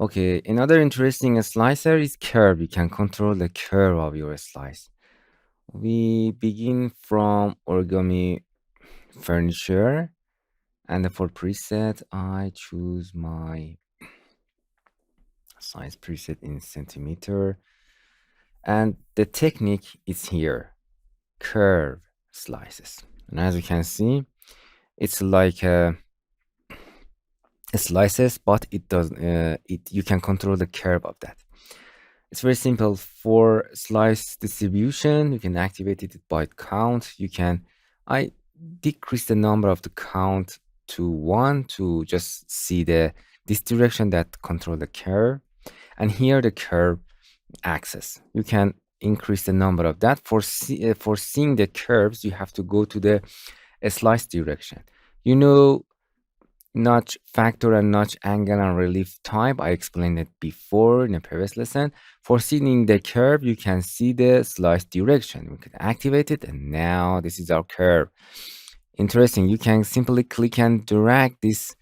Okay, another interesting slicer is curve. You can control the curve of your slice. We begin from origami furniture, and for preset, I choose my size preset in centimeter, and the technique is here, curve slices. And as you can see, it's like slices, but it does you can control the curve of that. It's very simple. For slice distribution, you can activate it by count. I decrease the number of the count to 1 to just see this direction that control the curve. And here the curve axis. You can increase the number of that. For seeing the curves, you have to go to the slice direction. Notch factor and notch angle and relief type. I explained it before in a previous lesson. For seeing the curve, you can see the slice direction. We can activate it, and now this is our curve. Interesting. You can simply click and drag these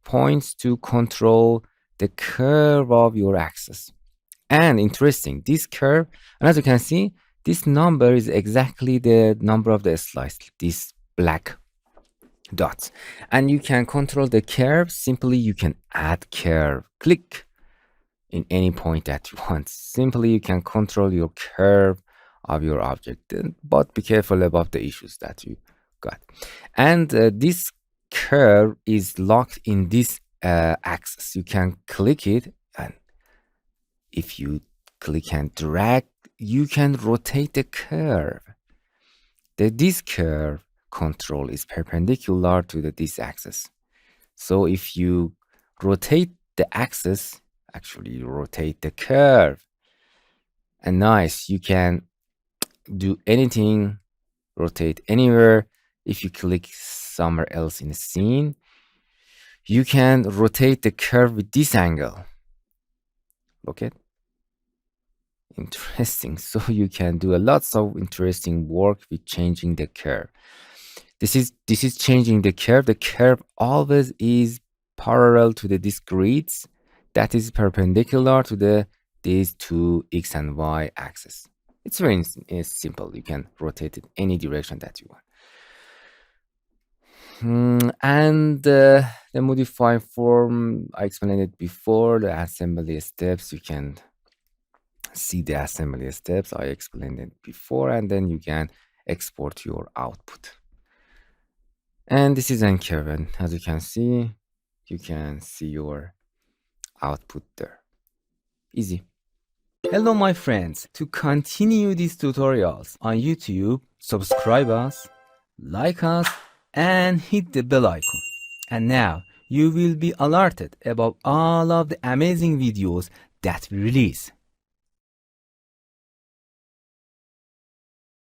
points to control the curve of your axis. And interesting, this curve, and as you can see, this number is exactly the number of the slice, this black dots. And you can control the curve. Simply, you can add curve. Click in any point that you want. Simply, you can control your curve of your object. But be careful about the issues that you got. And this curve is locked in this axis. You can click it, and if you click and drag, you can rotate the curve. This curve control is perpendicular to this axis. So if you rotate the axis, actually you rotate the curve. And nice, you can do anything, rotate anywhere. If you click somewhere else in the scene, you can rotate the curve with this angle. Look at. Interesting. So you can do lots of interesting work with changing the curve. This is changing the curve. The curve always is parallel to these grids that is perpendicular to these two x and y axis. It's very simple. You can rotate it any direction that you want. And the modify form, I explained it before. The assembly steps, you can see the assembly steps. I explained it before, and then you can export your output. And this is curve, and as you can see your output there. Easy. Hello, my friends. To continue these tutorials on YouTube, subscribe us, like us, and hit the bell icon. And now you will be alerted about all of the amazing videos that we release.